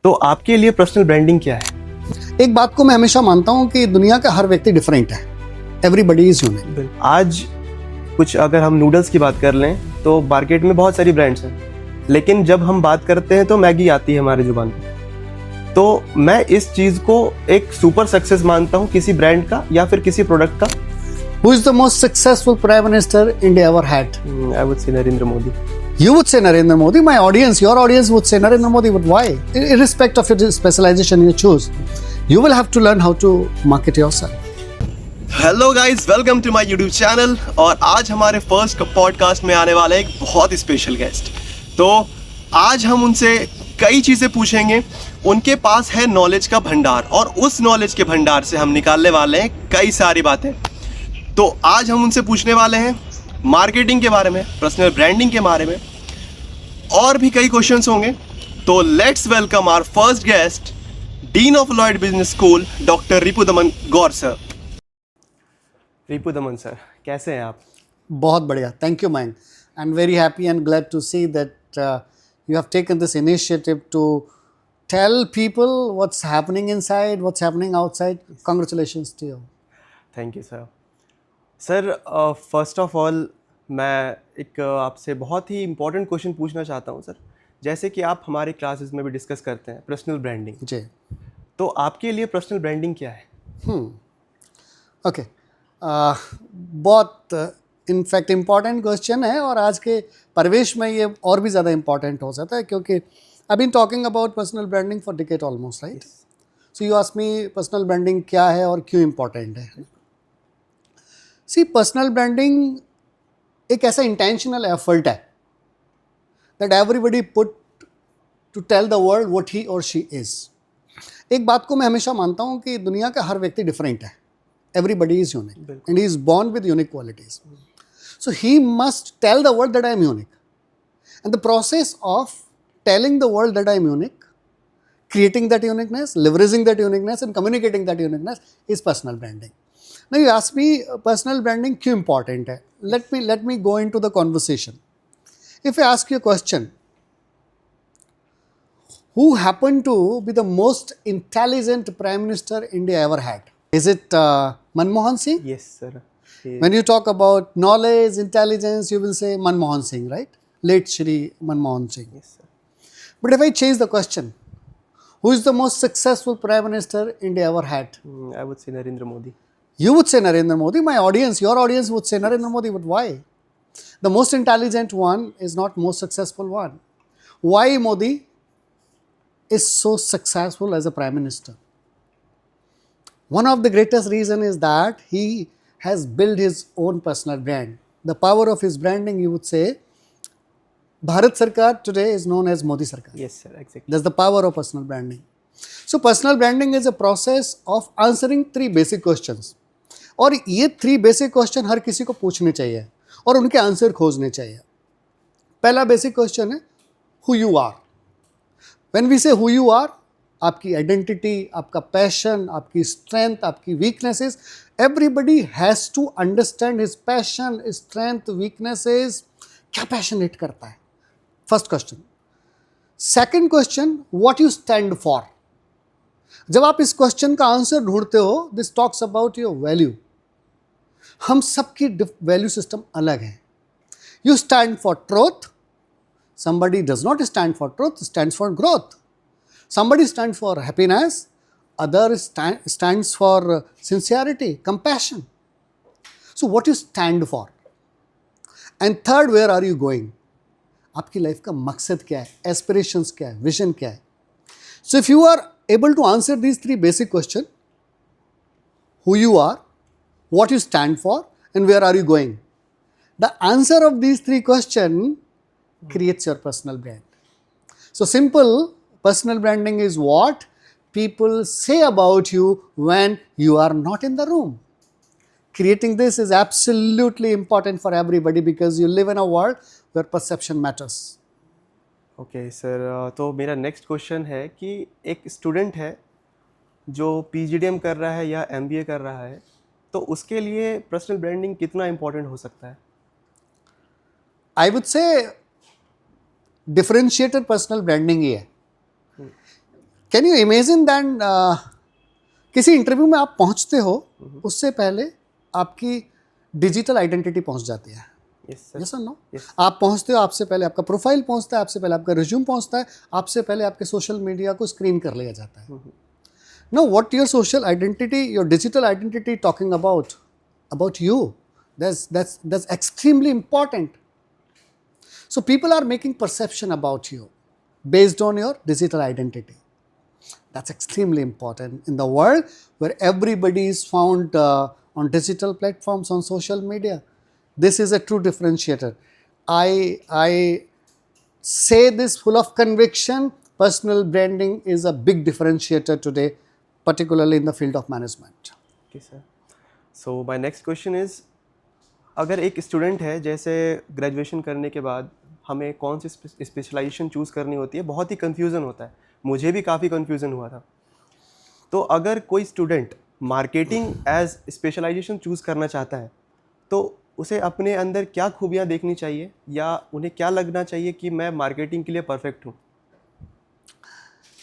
तो आपके लिए पर्सनल ब्रांडिंग क्या है? एक बात को मैं हमेशा मानता हूँ कि दुनिया का हर व्यक्ति डिफरेंट है। Everybody is unique. आज कुछ अगर हम नूडल्स की बात कर लें तो मार्केट में बहुत सारी ब्रांड्स हैं, लेकिन जब हम बात करते हैं तो मैगी आती है हमारे जुबान पे। तो मैं इस चीज को एक सुपर सक्सेस मानता हूँ किसी ब्रांड का या फिर किसी प्रोडक्ट का। Who is the most successful prime minister India ever had? I would say Narendra Modi. You would say Narendra Modi. My audience, your audience would say Narendra Modi. But why? Irrespective of your specialization you choose, you will have to learn how to market yourself. Hello guys, welcome to my YouTube channel. और आज हमारे first podcast में आने वाला एक बहुत ही special guest. तो आज हम उनसे कई चीज़ें पूछेंगे। उनके पास है नॉलेज का भंडार और उस नॉलेज के भंडार से हम निकालने वाले हैं कई सारी बातें। तो आज हम उनसे पूछने वाले हैं मार्केटिंग के बारे में, पर्सनल ब्रांडिंग के बारे में, और भी कई क्वेश्चंस होंगे। तो let's welcome our first guest, dean of Lloyd business school, doctor Ripudaman Gaur sir. Ripudaman sir, कैसे हैं आप? बहुत बढ़िया, thank you man. I am very happy and glad to see that you have taken this initiative to tell people what's happening inside, what's happening outside. Congratulations to you. Thank you sir. Sir, first of all मैं एक आपसे बहुत ही important question पूछना चाहता हूँ sir. जैसे कि आप हमारे क्लासेस में भी डिस्कस करते हैं पर्सनल ब्रांडिंग जी। तो आपके लिए पर्सनल ब्रांडिंग क्या है? ओके, बहुत इनफैक्ट इम्पॉर्टेंट क्वेश्चन है और आज के परिवेश में ये और भी ज़्यादा इम्पॉर्टेंट हो जाता है क्योंकि I been talking about personal branding for decade almost, right? So you ask me personal branding क्या है और क्यों इम्पॉर्टेंट है। सी, पर्सनल ब्रांडिंग एक ऐसा इंटेंशनल एफर्ट है that everybody put to tell the world what he और शी इज। एक बात को मैं हमेशा मानता हूँ कि दुनिया का हर व्यक्ति डिफरेंट है। Everybody is unique and he is born with unique qualities. So he must tell the world that I am unique and the process of telling the world that I am unique, creating that uniqueness, leveraging that uniqueness and communicating that uniqueness is personal branding. Now you ask me personal branding क्यों important है? Let me go into the conversation. If I ask you a question, who happened to be the most intelligent prime minister India ever had? Is it Manmohan Singh? Yes sir. When you talk about knowledge, intelligence, you will say Manmohan Singh, right? Late Shri Manmohan Singh. Yes sir. But if I change the question, who is the most successful prime minister India ever had? I would say Narendra Modi. You would say Narendra Modi. My audience, your audience would say Narendra Modi. But why? The most intelligent one is not most successful one. Why Modi is so successful as a prime minister? One of the greatest reason is that he has built his own personal brand. The power of his branding, you would say, Bharat Sarkar today is known as Modi Sarkar. Yes sir, exactly. That's the power of personal branding. So personal branding is a process of answering 3 basic questions. और ये 3 basic question हर किसी को पूछने चाहिए और उनके answer खोजने चाहिए। पहला बेसिक क्वेश्चन है who you are. When we say who you are, आपकी आइडेंटिटी, आपका पैशन, आपकी स्ट्रेंथ, आपकी weaknesses, everybody has to understand his passion, strength, weaknesses, क्या पैशनेट करता है। First question. Second question, what you stand for. जब आप इस क्वेश्चन का आंसर ढूंढते हो, this talks about your value. हम सबकी वैल्यू सिस्टम अलग है। You stand for truth, somebody does not stand for truth, stands for growth. Somebody stands for happiness, other stands for sincerity, compassion. So what you stand for? And third, where are you going? आपकी life का मकसद क्या है, aspirations क्या है, vision क्या है। So if you are able to answer these 3 basic question, who you are, what you stand for, and where are you going, the answer of these 3 questions creates your personal brand. So simple, personal branding is what people say about you when you are not in the room. Creating this is absolutely important for everybody because you live in a world where perception matters. Okay sir, तो मेरा next question है कि एक student है जो PGDM कर रहा है या MBA कर रहा है, तो उसके लिए पर्सनल ब्रांडिंग कितना इम्पोर्टेंट हो सकता है? I would say differentiated personal branding ही है। कैन यू इमेजिन दैट किसी इंटरव्यू में आप पहुंचते हो उससे पहले आपकी डिजिटल आइडेंटिटी पहुंच जाती है. Yes sir. यस और नो? Yes. आप पहुंचते हो, आपसे पहले आपका प्रोफाइल पहुंचता है, आपसे पहले आपका रिज्यूम पहुंचता है, आपसे पहले आपके सोशल मीडिया को स्क्रीन कर लिया जाता है. Know, what your social identity, your digital identity talking about you, that's extremely important. So people are making perception about you based on your digital identity. That's extremely important in the world where everybody is found on digital platforms, on social media. This is a true differentiator. I say this full of conviction. Personal branding is a big differentiator today, particularly in the field of management. Okay sir. So my next question is, अगर एक student है, जैसे graduation करने के बाद हमें कौन सी specialisation choose करनी होती है, बहुत ही कन्फ्यूज़न होता है. मुझे भी काफ़ी कन्फ्यूज़न हुआ था. तो अगर कोई student marketing as specialisation choose करना चाहता है तो उसे अपने अंदर क्या खूबियाँ देखनी चाहिए, या उन्हें क्या लगना चाहिए कि मैं मार्केटिंग के लिए परफेक्ट हूँ?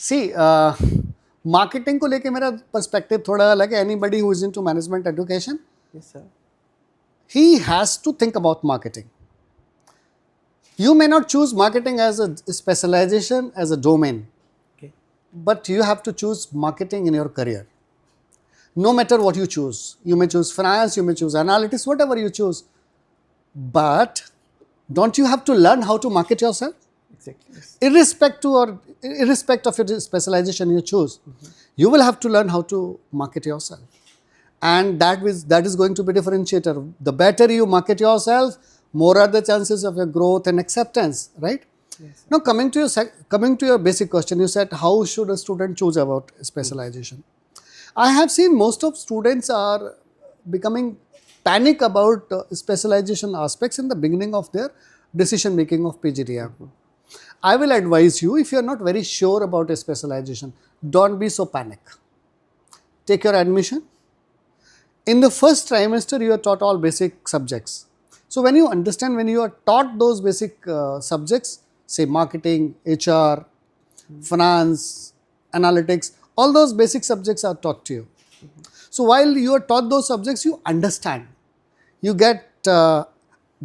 सी, मार्केटिंग को लेके मेरा पर्सपेक्टिव थोड़ा अलग है. Anybody who is into management education, yes sir. he has to think about marketing. You may not choose marketing as a specialization, as a domain, okay. but you have to choose marketing in your career. No matter what you choose, you may choose finance, you may choose analytics, whatever you choose. But don't you have to learn how to market yourself? Exactly. Irrespective of your specialization you choose, you will have to learn how to market yourself. And that is going to be differentiator. The better you market yourself, more are the chances of your growth and acceptance, right? Yes. Now coming to your basic question, you said how should a student choose about specialization? I have seen most of students are becoming panic about specialization aspects in the beginning of their decision making of PGDM. I will advise you, if you are not very sure about a specialization, don't be so panic. Take your admission. In the first trimester, you are taught all basic subjects. So when you are taught those basic subjects, say marketing, HR, finance, analytics, all those basic subjects are taught to you. So while you are taught those subjects, you understand. You get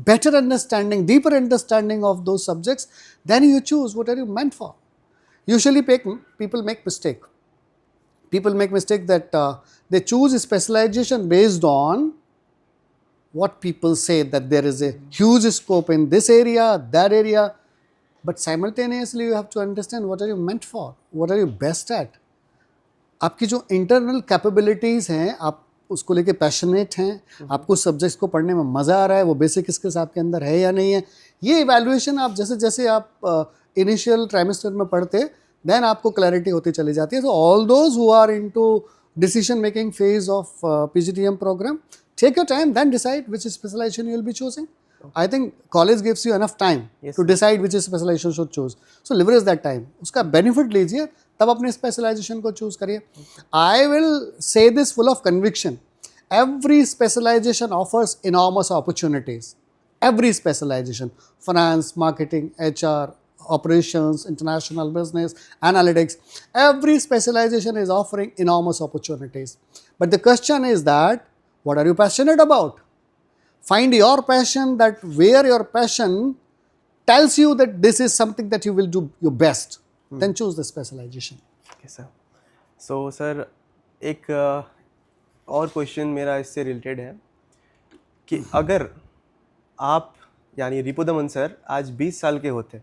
better understanding, deeper understanding of those subjects. Then you choose what are you meant for. Usually people make mistake. People make mistake that they choose a specialization based on what people say, that there is a huge scope in this area, that area. But simultaneously you have to understand what are you meant for, what are you best at. आपकी जो internal capabilities हैं, आप उसको लेके passionate हैं, आपको subjects को पढ़ने में मज़ा आ रहा है, वो बेसिक स्किल्स आपके अंदर है या नहीं है, ये इवैल्यूएशन आप जैसे जैसे आप इनिशियल ट्राइमेस्टर में पढ़ते, देन आपको क्लैरिटी होती चली जाती है. So all those who are into decision making phase of PGDM program, take your time, then decide which specialization you will be choosing. I think college gives you enough time to decide which specialization should choose. So leverage that time. उसका benefit लीजिए, तब अपने specialization को choose करिए. I will say this full of conviction. Every specialization offers enormous opportunities. Every specialization, finance, marketing, HR, operations, international business, analytics, every specialization is offering enormous opportunities. But the question is that, what are you passionate about? Find your passion, that where your passion tells you that this is something that you will do your best, then choose the specialization. Okay, sir. So, sir, एक और question मेरा इससे related है कि अगर आप यानी Ripudaman sir आज 20 साल के होते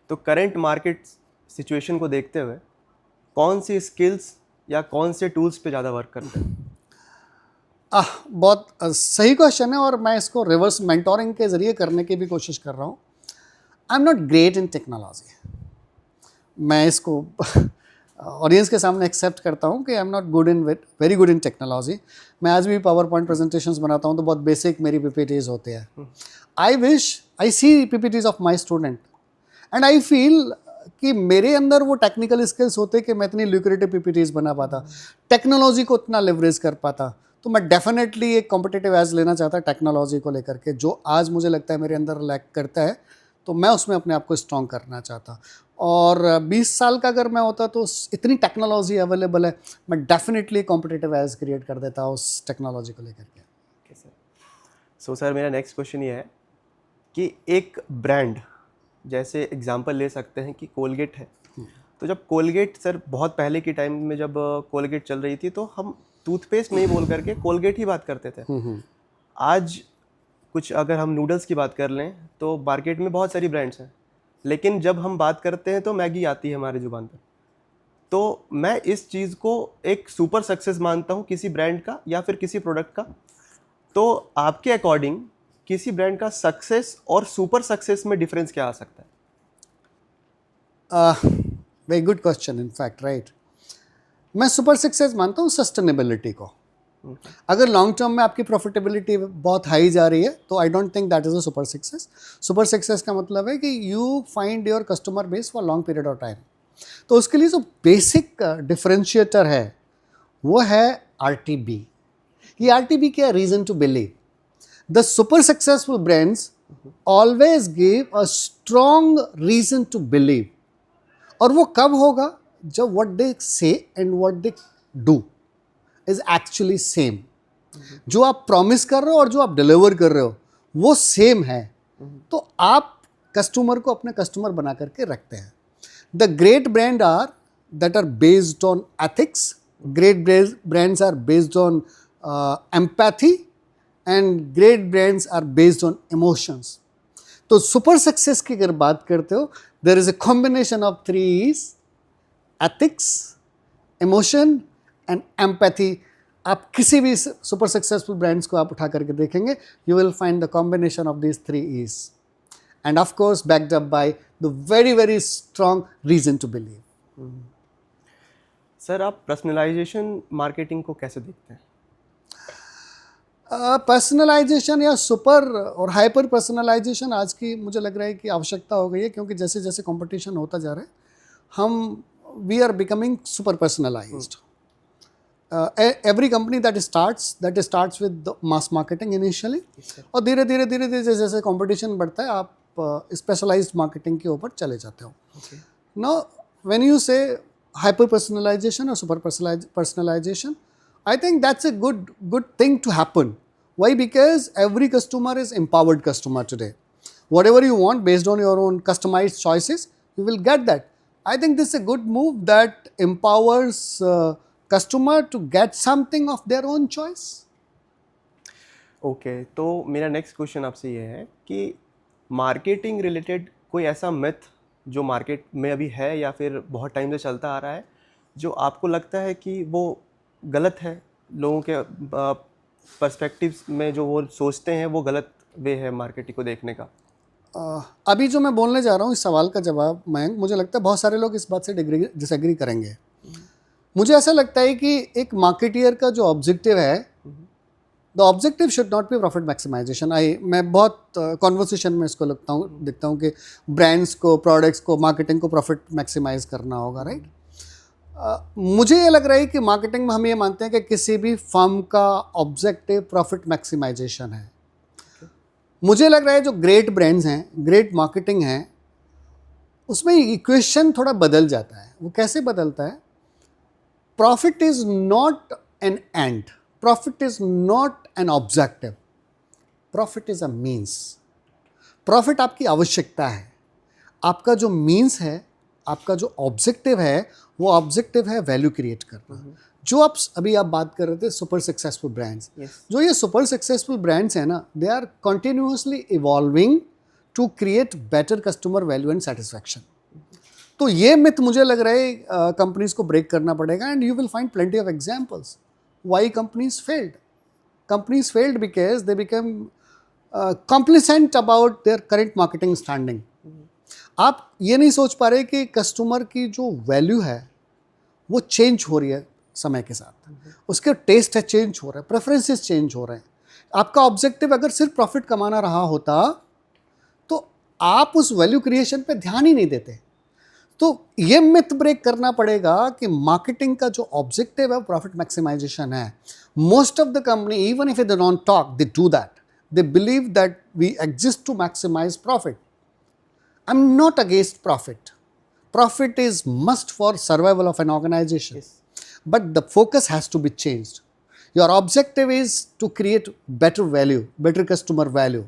तो करंट मार्केट सिचुएशन को देखते हुए कौन सी स्किल्स या कौन से टूल्स पे ज़्यादा वर्क करते हैं? बहुत सही क्वेश्चन है और मैं इसको रिवर्स मेंटोरिंग के ज़रिए करने की भी कोशिश कर रहा हूँ. आई am not great in technology. मैं इसको ऑडियंस के सामने एक्सेप्ट करता हूँ कि आई am not very good in technology. मैं आज भी पावर पॉइंट प्रेजेंटेशंस बनाता हूँ तो बहुत बेसिक मेरी PPTs होते हैं. आई सी PPTs of my student and I feel कि मेरे अंदर वो टेक्निकल स्किल्स होते कि मैं इतनी ल्यूक्रेटिव PPTs बना पाता, टेक्नोलॉजी को उतना लेवरेज कर पाता. तो मैं डेफिनेटली एक कॉम्पिटिटिव एज लेना चाहता टेक्नोलॉजी को लेकर के, जो आज मुझे लगता है मेरे अंदर लैक करता है, तो मैं उसमें अपने आप को स्ट्रॉन्ग करना चाहता. और 20 साल का अगर मैं होता तो इतनी टेक्नोलॉजी अवेलेबल है, मैं डेफिनेटली कॉम्पिटिटिव एज क्रिएट कर देता उस टेक्नोलॉजी को लेकर के। Okay sir. सो सर मेरा नेक्स्ट क्वेश्चन ये है कि एक ब्रांड, जैसे एग्जांपल ले सकते हैं कि कोलगेट है, तो जब कोलगेट सर बहुत पहले के टाइम में जब कोलगेट चल रही थी तो हम टूथपेस्ट नहीं बोल करके कोलगेट ही बात करते थे। आज कुछ अगर हम नूडल्स की बात कर लें तो मार्केट में बहुत सारी ब्रांड्स हैं, लेकिन जब हम बात करते हैं तो मैगी आती है हमारी ज़ुबान पर। तो मैं इस चीज़ को एक सुपर सक्सेस मानता हूँ किसी ब्रांड का या फिर किसी प्रोडक्ट का। तो आपके अकॉर्डिंग किसी ब्रांड का सक्सेस और सुपर सक्सेस में डिफरेंस क्या आ सकता है? Very good question in fact, right. मैं सुपर सक्सेस मानता हूँ सस्टेनेबिलिटी को। अगर लॉन्ग टर्म में आपकी प्रॉफिटेबिलिटी बहुत हाई जा रही है तो I don't think that is a super success. Super success का मतलब है कि you find your customer base for long period of time. तो उसके लिए जो बेसिक डिफरेंशिएटर है वो है RTB। ये RTB क्या है? Reason to believe. The super successful brands always give a strong reason to believe. और वो कब होगा? जब what they say and what they do is actually same. जो आप प्रॉमिस कर रहे हो और जो आप डिलीवर कर रहे हो वो सेम है, तो आप कस्टमर को अपने कस्टमर बना करके रखते हैं। The great brand are that are based on ethics, great brands are based on empathy and great brands are based on emotions. तो सुपर सक्सेस की अगर बात करते हो, there is a combination of 3 E's: ethics, emotion and empathy. आप किसी भी super successful brands को आप उठा करके देखेंगे, you will find the combination of these 3 E's and of course backed up by the very very strong reason to believe. Sir आप personalisation marketing को कैसे देखते हैं? पर्सनलाइजेशन या सुपर और हाइपर पर्सनलाइजेशन आज की मुझे लग रहा है कि आवश्यकता हो गई है, क्योंकि जैसे जैसे कंपटीशन होता जा रहा है हम we are becoming super personalised. every company that starts with mass marketing initially, और धीरे धीरे धीरे धीरे जैसे जैसे कंपटीशन बढ़ता है आप स्पेशलाइज्ड मार्केटिंग के ऊपर चले जाते हो। नाउ व्हेन यू से hyper personalization or super personalization, I think that's a good thing to happen. Why? Because every customer is empowered customer today. Whatever you want based on your own customized choices, you will get that. I think this is a good move that empowers customer to get something of their own choice. Okay, तो मेरा next question आपसे ये है कि marketing related कोई ऐसा myth जो market में अभी है या फिर बहुत टाइम से चलता आ रहा है जो आपको लगता है कि वो गलत है, लोगों के पर्सपेक्टिव्स में जो वो सोचते हैं वो गलत वे है मार्केटिंग को देखने का? अभी जो मैं बोलने जा रहा हूँ इस सवाल का जवाब मयंक, मुझे लगता है बहुत सारे लोग इस बात से डिसएग्री करेंगे। मुझे ऐसा लगता है कि एक मार्केटियर का जो ऑब्जेक्टिव है, the objective should not be profit maximisation. मैं बहुत कॉन्वर्सेशन में इसको देखता हूँ कि ब्रांड्स को, प्रोडक्ट्स को, मार्केटिंग को प्रॉफिट मैक्सिमाइज करना होगा, राइट। मुझे ये लग रहा है कि मार्केटिंग में हम ये मानते हैं कि किसी भी फर्म का ऑब्जेक्टिव प्रॉफिट मैक्सिमाइजेशन है। मुझे लग रहा है जो ग्रेट ब्रांड्स हैं, ग्रेट मार्केटिंग है, उसमें इक्वेशन थोड़ा बदल जाता है। वो कैसे बदलता है? Profit is not an and, profit is not an objective, profit is a means. Profit आपकी आवश्यकता है, आपका जो मीन्स है, आपका जो ऑब्जेक्टिव है, वो ऑब्जेक्टिव है वैल्यू क्रिएट करना। जो आप बात कर रहे थे सुपर सक्सेसफुल ब्रांड्स, जो ये सुपर सक्सेसफुल ब्रांड्स हैं ना, they are continuously evolving to create better customer value and satisfaction. तो ये मिथ मुझे लग रहा है कंपनीज को ब्रेक करना पड़ेगा, and you will find plenty of examples why companies failed. Companies failed because they become कॉम्प्लिसेंट about their current marketing standing. आप ये नहीं सोच पा रहे कि कस्टमर की जो वैल्यू है वो चेंज हो रही है समय के साथ, उसके टेस्ट है चेंज हो रहा है, प्रेफरेंसेस चेंज हो रहे हैं। आपका ऑब्जेक्टिव अगर सिर्फ प्रॉफिट कमाना रहा होता तो आप उस वैल्यू क्रिएशन पे ध्यान ही नहीं देते। तो ये मिथ ब्रेक करना पड़ेगा कि मार्केटिंग का जो ऑब्जेक्टिव है प्रॉफिट मैक्सिमाइजेशन है। Most of the company, even if they don't talk, they do that, they believe that we exist to maximise profit. I am not against profit, profit is must for survival of an organization. Yes. But the focus has to be changed. Your objective is to create better value, better customer value.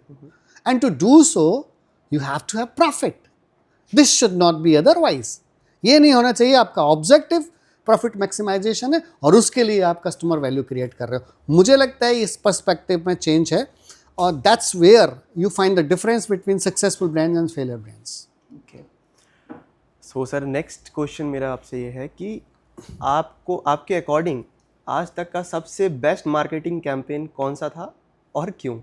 And to do so, you have to have profit. This should not be otherwise. ये नहीं होना चाहिए आपका objective profit maximisation है और उसके लिए आप कस्टमर वैल्यू क्रिएट कर रहे हो. मुझे लगता है इस पर्सपेक्टिव में चेंज है और that's where you find the difference between successful brands and failure brands. Okay. So sir next question मेरा आपसे ये है कि आपको आपके अकॉर्डिंग आज तक का सबसे बेस्ट मार्केटिंग कैंपेन कौन सा था और क्यों?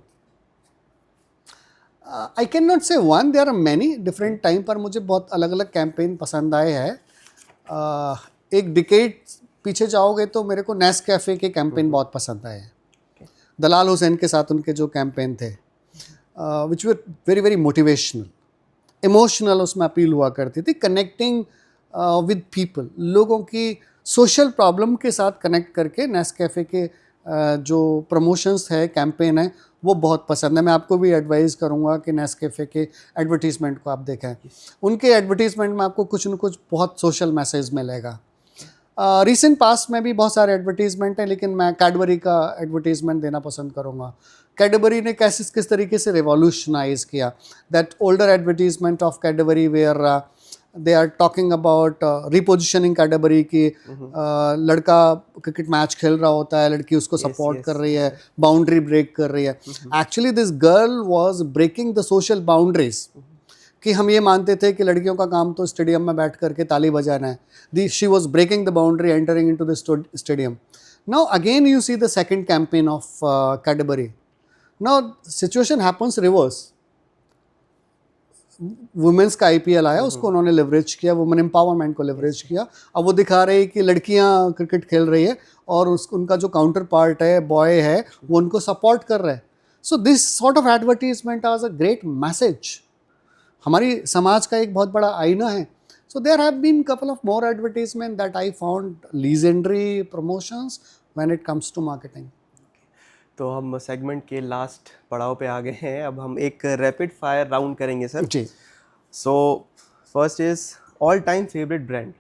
I can not say one, there are many. Different time पर मुझे बहुत अलग अलग कैंपेन पसंद आए हैं. एक डिकेड पीछे जाओगे तो मेरे को नेस्कैफे के कैंपेन बहुत पसंद आए हैं. दलाल हुसैन के साथ उनके जो कैंपेन थे which were very very motivational, emotional उसमें अपील हुआ करती थी. कनेक्टिंग विद पीपल, लोगों की सोशल प्रॉब्लम के साथ कनेक्ट करके नेस्कैफे के जो प्रमोशंस है, कैंपेन है, वो बहुत पसंद है. मैं आपको भी एडवाइस करूँगा कि नेस्कैफे के एडवर्टीज़मेंट को आप देखें. उनके एडवर्टीज़मेंट में आपको कुछ न कुछ बहुत सोशल मैसेज मिलेगा. रिसेंट पास्ट में भी बहुत सारे एडवर्टीज़मेंट हैं, लेकिन मैं कैडबरी का एडवर्टीज़मेंट देना पसंद करूँगा. कैडबरी ने किस तरीके से रिवॉल्यूशनाइज किया. That older advertisement of Cadbury where they are talking about repositioning Cadbury की. लड़का क्रिकेट मैच खेल रहा होता है, लड़की उसको सपोर्ट कर रही है, बाउंड्री ब्रेक कर रही है. Actually this girl was breaking the social boundaries. कि हम ये मानते थे कि लड़कियों का काम तो स्टेडियम में बैठ करके ताली बजाना है. She was breaking the boundary, entering into the stadium. Now again you see the second campaign of Cadbury. Now situation happens reverse. Women's का IPL आया, उसको उन्होंने लेवरेज किया, वुमेन एम्पावरमेंट को लेवरेज किया. अब वो दिखा रहे हैं कि लड़कियां क्रिकेट खेल रही है और उनका जो काउंटर पार्ट है, बॉय है, वो उनको सपोर्ट कर रहा है. So this sort of advertisement आज अ ग्रेट मैसेज. हमारी समाज का एक बहुत बड़ा आईना है. So there have been couple of more advertisement that I found legendary promotions when it comes to marketing. तो हम सेगमेंट के लास्ट पड़ाव पे आ गए हैं. अब हम एक रैपिड फायर राउंड करेंगे सर. जी. So first is all time favourite brand.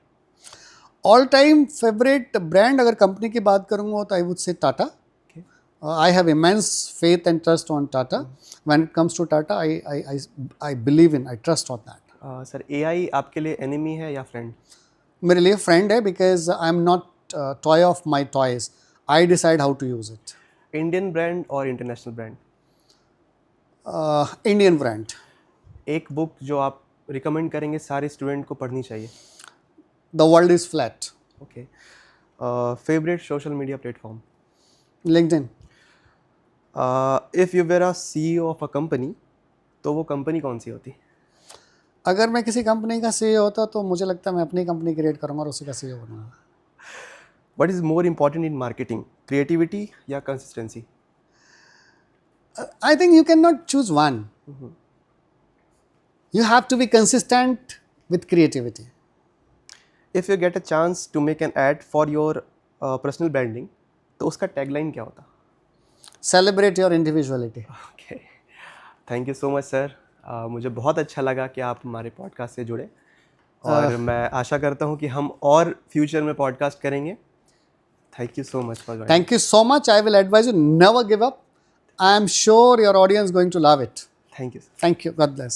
All time favourite brand अगर कंपनी की बात करूँगा तो I would say Tata. I have immense faith and trust on Tata. When it comes to Tata, I believe in, I trust on that. Sir AI आपके लिए enemy है या friend? मेरे लिए फ्रेंड है because I'm not toy of my toys. I decide how to use it. Indian brand और international brand? Indian brand. एक book जो आप रिकमेंड करेंगे सारे स्टूडेंट को पढ़नी चाहिए? The world is flat. Okay. Favourite social media platform? LinkedIn. If you were a CEO of a company तो वो कंपनी कौन सी होती? अगर मैं किसी कंपनी का CEO होता तो मुझे लगता है मैं अपनी कंपनी क्रिएट करूँगा और उसी का CEO बनूँगा. What is more important in marketing, creativity या consistency? I think you cannot choose one. You have to be consistent with creativity. If you get a chance to make an ad for your personal branding तो उसका tagline क्या होता? Celebrate your individuality. Okay. Thank you so much sir. मुझे बहुत अच्छा लगा कि आप हमारे पॉडकास्ट से जुड़े और मैं आशा करता हूँ कि हम और फ्यूचर में पॉडकास्ट करेंगे. Thank you so much for joining. Thank you so much. I will advise you never give up. I am sure your audience is going to love it. Thank you. Thank you. God bless.